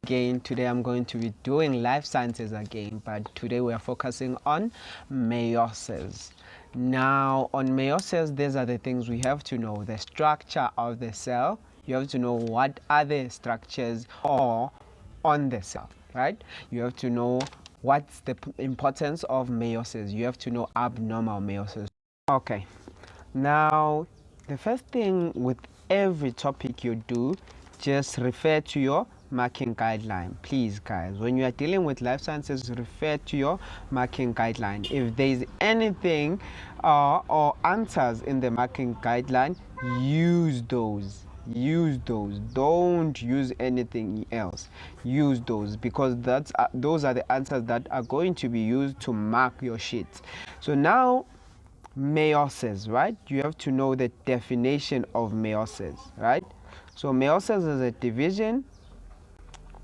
again. Today I'm going to be doing life sciences again, but today we are focusing on meiosis. Now, on meiosis, these are the things we have to know: the structure of the cell. You have to know what are the structures or on the cell, right? You have to know what's the importance of meiosis. You have to know abnormal meiosis. Okay, now the first thing with every topic you do, just refer to your marking guideline. Please, guys, when you are dealing with life sciences, refer to your marking guideline. If there is anything or answers in the marking guideline, use those. Don't use anything else. Use those, because those are the answers that are going to be used to mark your sheet. So now, meiosis, right? You have to know the definition of meiosis, right? So meiosis is a division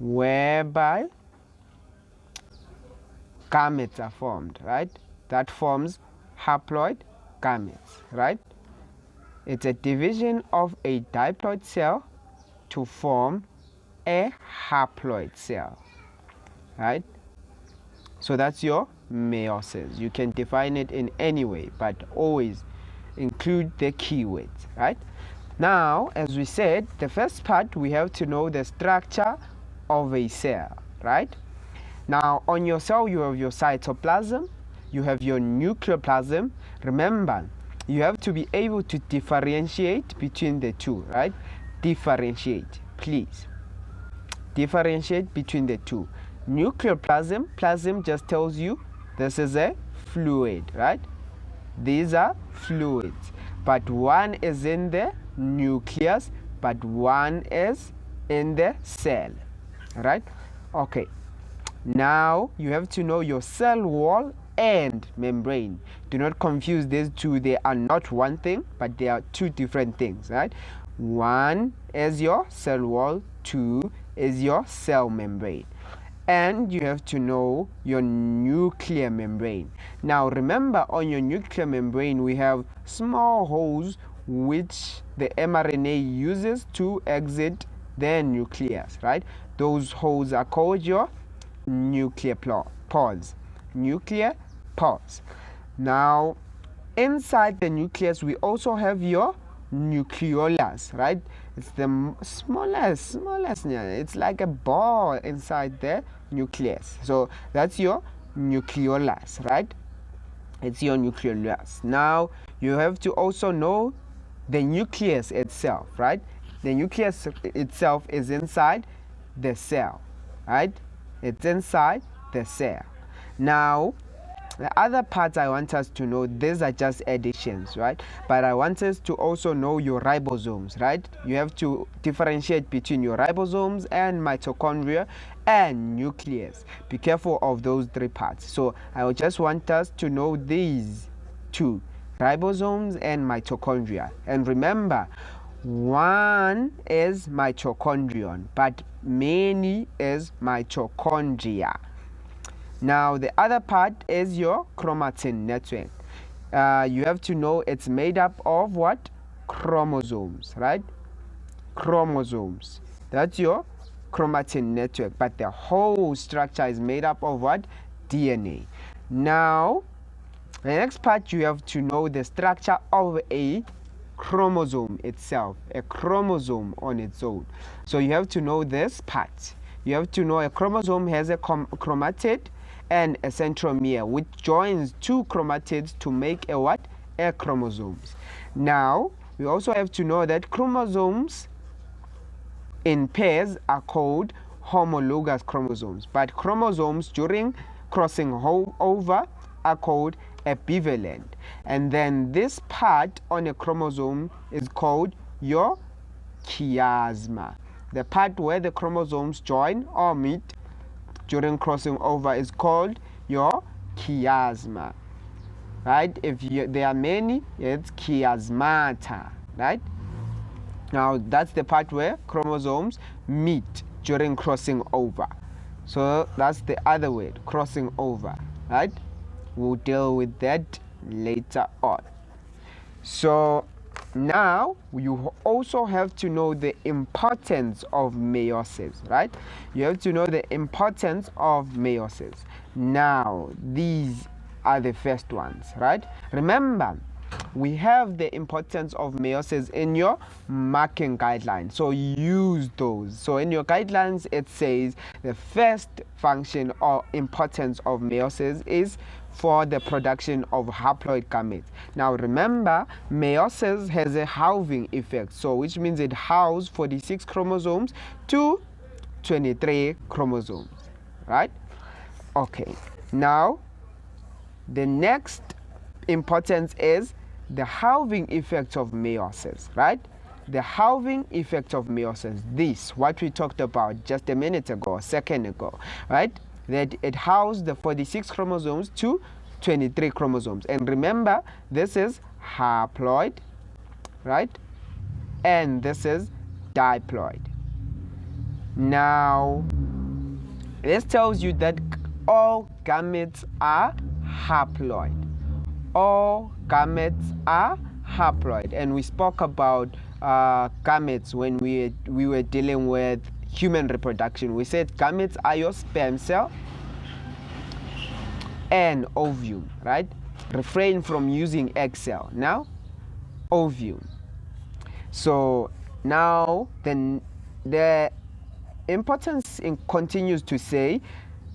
whereby gametes are formed, right? That forms haploid gametes, right? It's a division of a diploid cell to form a haploid cell, right? So that's your meiosis. You can define it in any way, but always include the keywords, right? Now, as we said, the first part, we have to know the structure of a cell, right? Now, on your cell, you have your cytoplasm, you have your nucleoplasm. Remember, you have to be able to differentiate between the two, right? Differentiate, please. Differentiate between the two. Nucleoplasm, plasm just tells you this is a fluid, right? These are fluids, but one is in the nucleus, but one is in the cell, right? Okay, now you have to know your cell wall and membrane. Do not confuse these two. They are not one thing, but they are two different things, right? One is your cell wall, two is your cell membrane. And you have to know your nuclear membrane. Now remember, on your nuclear membrane we have small holes which the mRNA uses to exit the nucleus, right? Those holes are called your nuclear pores. Nuclear pores. Now inside the nucleus we also have your nucleolus, right? It's the smallest. It's like a ball inside the nucleus. So that's your nucleolus, right? It's your nucleolus. Now you have to also know the nucleus itself, right? The nucleus itself is inside the cell, right? It's inside the cell. Now, the other parts I want us to know, these are just additions, right? But I want us to also know your ribosomes, right? You have to differentiate between your ribosomes and mitochondria and nucleus. Be careful of those three parts. So I just want us to know these two, ribosomes and mitochondria. And remember, one is mitochondrion, but many is mitochondria. Now the other part is your chromatin network. You have to know it's made up of what? Chromosomes, right? Chromosomes. That's your chromatin network. But the whole structure is made up of what? DNA. Now, the next part, you have to know the structure of a chromosome itself. A chromosome on its own. So you have to know this part. You have to know a chromosome has a chromatid and a centromere, which joins two chromatids to make a what? A chromosomes. Now, we also have to know that chromosomes in pairs are called homologous chromosomes, but chromosomes during crossing over are called epivalent. And then this part on a chromosome is called your chiasma. The part where the chromosomes join or meet during crossing over is called your chiasma, right? If there are many, it's chiasmata, right? Now that's the part where chromosomes meet during crossing over. So that's the other word, crossing over, right? We'll deal with that later on. So Now, you also have to know the importance of meiosis, right? You have to know the importance of meiosis. Now, these are the first ones, right? Remember, we have the importance of meiosis in your marking guidelines, so use those. So in your guidelines it says the first function or importance of meiosis is for the production of haploid gametes. Now remember, meiosis has a halving effect, so which means it halves 46 chromosomes to 23 chromosomes, right? Okay, now the next importance is the halving effect of meiosis, right? The halving effect of meiosis, this, what we talked about just a minute ago, a second ago, right? That it halves the 46 chromosomes to 23 chromosomes. And remember, this is haploid, right? And this is diploid. Now, this tells you that all gametes are haploid. All gametes are haploid, and we spoke about gametes when we were dealing with human reproduction. We said gametes are your sperm cell and ovum, right? Refrain from using egg cell. Now, ovum. So now then the importance continues to say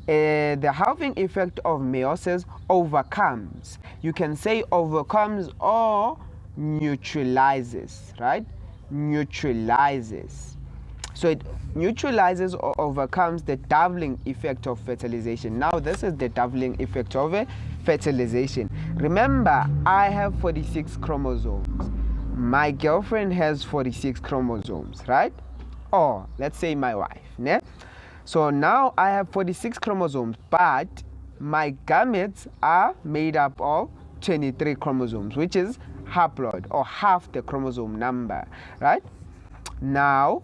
the halving effect of meiosis overcomes. You can say overcomes or neutralizes, right? Neutralizes. So it neutralizes or overcomes the doubling effect of fertilization. Now this is the doubling effect of fertilization. Remember, I have 46 chromosomes. My girlfriend has 46 chromosomes, right? Or let's say my wife, né? So now I have 46 chromosomes, but my gametes are made up of 23 chromosomes, which is haploid, or half the chromosome number, right? Now,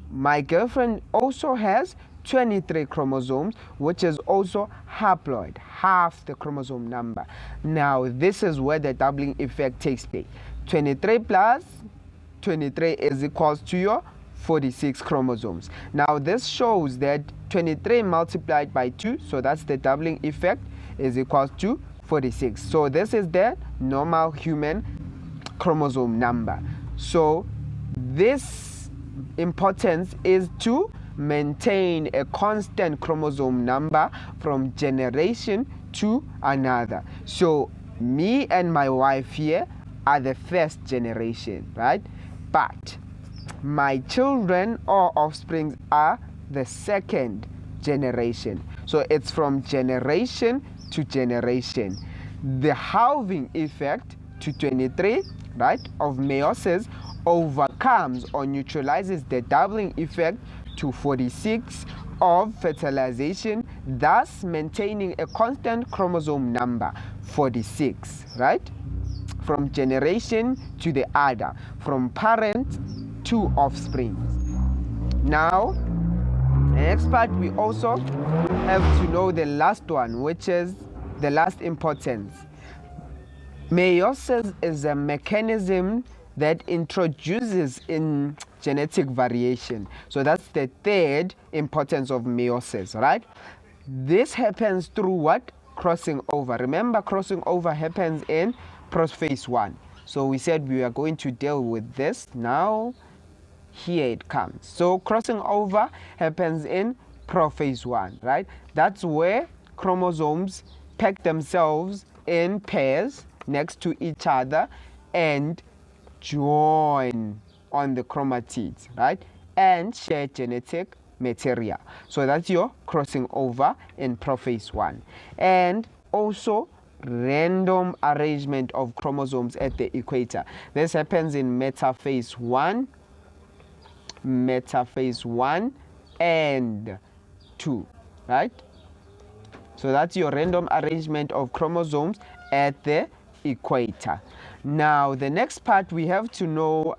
my girlfriend also has 23 chromosomes, which is also haploid, half the chromosome number. Now, this is where the doubling effect takes place. 23 plus 23 is equals to your 46 chromosomes. Now this shows that 23 multiplied by 2, so that's the doubling effect, is equals to 46. So this is the normal human chromosome number. So this importance is to maintain a constant chromosome number from generation to another. So me and my wife here are the first generation, right? But my children or offspring are the second generation. So it's from generation to generation. The halving effect to 23, right, of meiosis overcomes or neutralizes the doubling effect to 46 of fertilization, thus maintaining a constant chromosome number, 46, right? From generation to the other, from parent to offspring. Now, the next part, we also have to know the last one, which is the last importance. Meiosis is a mechanism that introduces in genetic variation. So that's the third importance of meiosis, right? This happens through what? Crossing over. Remember, crossing over happens in prophase 1. So we said we are going to deal with this. Now, here it comes. So crossing over happens in prophase 1, right? That's where chromosomes pack themselves in pairs next to each other and join on the chromatids, right? And share genetic material. So that's your crossing over in prophase 1. And also random arrangement of chromosomes at the equator. This happens in metaphase 1 and 2, right? So that's your random arrangement of chromosomes at the equator. Now the next part, we have to know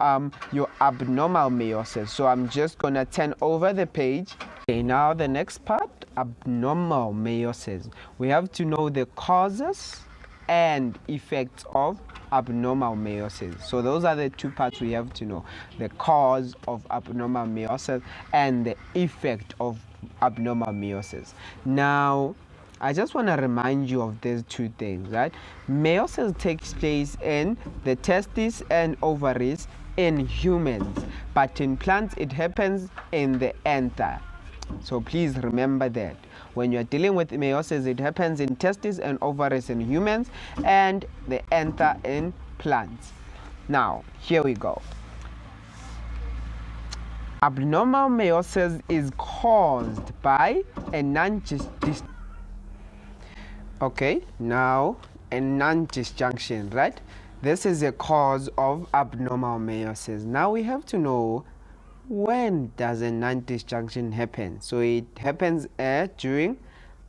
your abnormal meiosis. So I'm just gonna turn over the page. Okay, now the next part, abnormal meiosis. We have to know the causes and effects of abnormal meiosis. So those are the two parts we have to know: the cause of abnormal meiosis and the effect of abnormal meiosis. Now, I just want to remind you of these two things, right? Meiosis takes place in the testes and ovaries in humans, but in plants it happens in the anther. So please remember that. When you're dealing with meiosis, it happens in testes and ovaries in humans and the anther in plants. Now, here we go. Abnormal meiosis is caused by a non-disjunction, right? This is a cause of abnormal meiosis. Now we have to know, when does a non-disjunction happen? So it happens during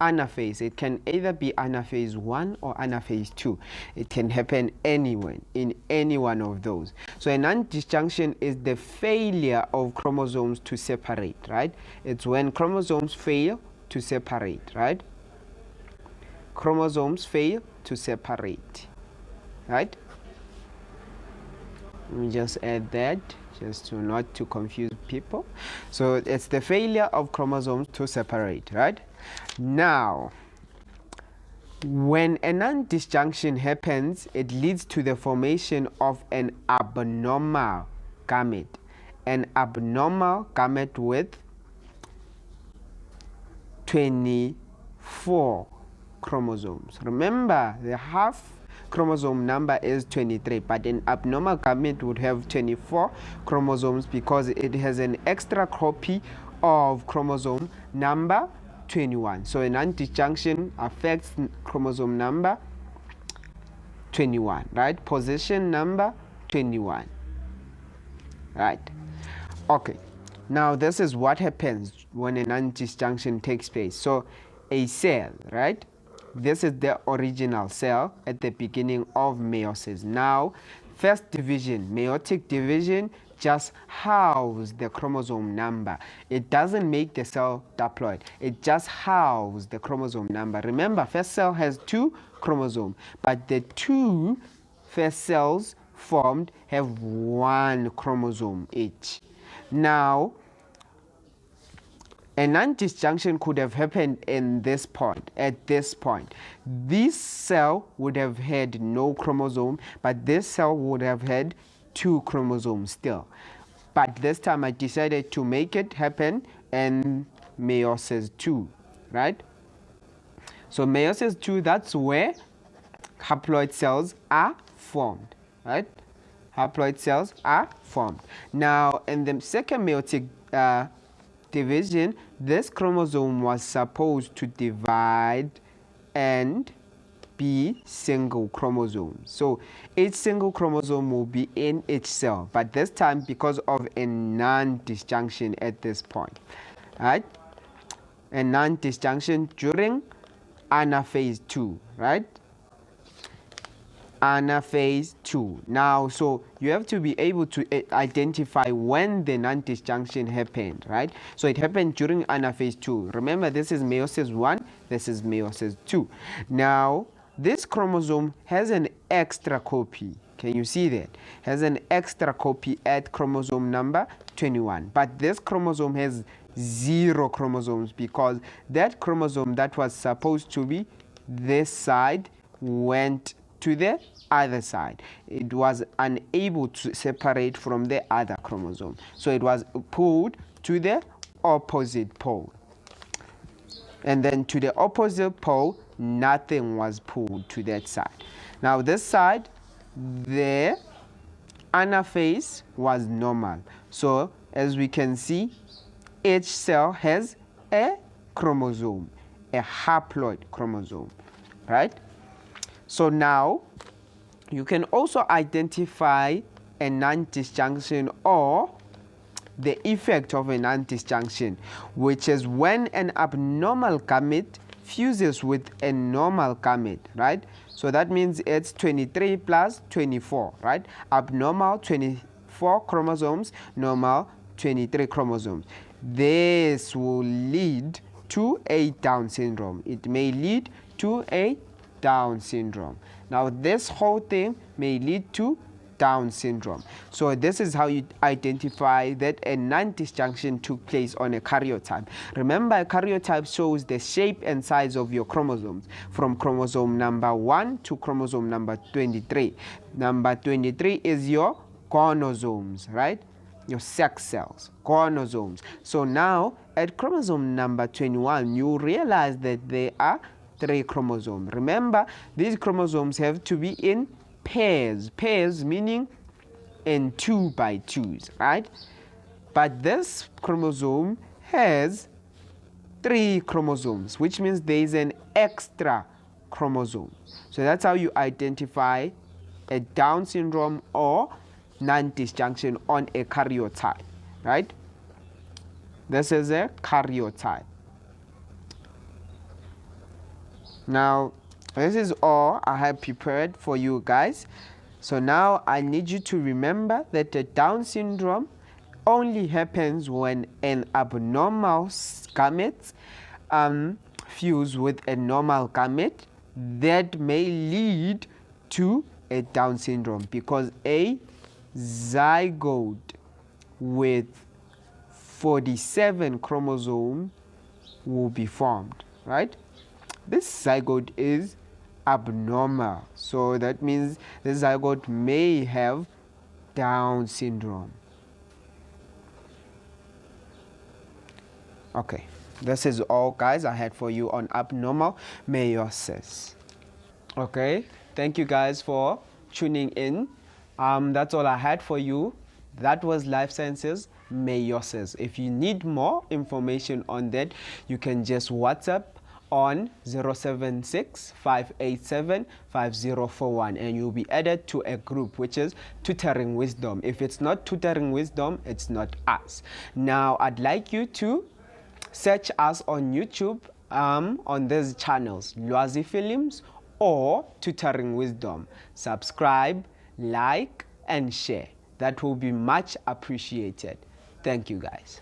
anaphase. It can either be anaphase 1 or anaphase 2. It can happen anywhere, in any one of those. So a non-disjunction is the failure of chromosomes to separate, right? It's when chromosomes fail to separate, right? Chromosomes fail to separate, right? Let me just add that, just to not to confuse people. So it's the failure of chromosomes to separate, right? Now, when a non-disjunction happens, it leads to the formation of an abnormal gamete. An abnormal gamete with 24 chromosomes. Remember, the half chromosome number is 23, but an abnormal gamete would have 24 chromosomes because it has an extra copy of chromosome number 21. So a non-disjunction affects chromosome number 21, right? Position number 21, right? Okay, now this is what happens when a non-disjunction takes place. So a cell, right? This is the original cell at the beginning of meiosis. Now, first division, meiotic division, just houses the chromosome number. It doesn't make the cell diploid. It just houses the chromosome number. Remember, first cell has 2 chromosomes, but the 2 first cells formed have 1 chromosome each. Now, a non-disjunction could have happened in this point, at this point. This cell would have had no chromosome, but this cell would have had 2 chromosomes still. But this time I decided to make it happen in meiosis 2, right? So meiosis 2, that's where haploid cells are formed, right? Haploid cells are formed. Now, in the second meiotic division, this chromosome was supposed to divide and be single chromosomes. So each single chromosome will be in each cell, but this time because of a non-disjunction at this point, right? A non-disjunction during anaphase 2, right? Anaphase 2. Now, so you have to be able to identify when the non-disjunction happened, right? So it happened during anaphase 2. Remember, this is meiosis 1, this is meiosis 2. Now, this chromosome has an extra copy. Can you see that? Has an extra copy at chromosome number 21. But this chromosome has 0 chromosomes because that chromosome that was supposed to be this side went to the other side. It was unable to separate from the other chromosome. So it was pulled to the opposite pole. And then to the opposite pole, nothing was pulled to that side. Now this side, the anaphase was normal. So as we can see, each cell has a chromosome, a haploid chromosome, right? So now you can also identify a non-disjunction or the effect of a non-disjunction, which is when an abnormal gamete fuses with a normal gamete, right? So that means it's 23 plus 24, right? Abnormal 24 chromosomes, normal 23 chromosomes. This will lead to a Down syndrome. It may lead to a Down syndrome. Now this whole thing may lead to Down syndrome. So this is how you identify that a non-disjunction took place on a karyotype. Remember, a karyotype shows the shape and size of your chromosomes from chromosome number 1 to chromosome number 23. Number 23 is your gonosomes, right? Your sex cells, gonosomes. So now at chromosome number 21, you realize that there are 3 chromosomes. Remember, these chromosomes have to be in pairs meaning in 2 by 2s, right? But this chromosome has 3 chromosomes, which means there is an extra chromosome. So that's how you identify a Down syndrome or non-disjunction on a karyotype, right? This is a karyotype. Now, this is all I have prepared for you guys. So now I need you to remember that the Down syndrome only happens when an abnormal gamete fuse with a normal gamete that may lead to a Down syndrome, because a zygote with 47 chromosomes will be formed, right? This zygote is abnormal, so that means the zygote may have Down syndrome. Okay, this is all guys I had for you on abnormal meiosis. Okay, thank you guys for tuning in. That's all I had for you. That was Life Sciences Meiosis. If you need more information on that, you can just WhatsApp on 076-587-5041 and you'll be added to a group which is Tutoring Wisdom. If it's not Tutoring Wisdom, it's not us. Now I'd like you to search us on YouTube on these channels, Lwazi Films or Tutoring Wisdom. Subscribe, like and share. That will be much appreciated. Thank you guys.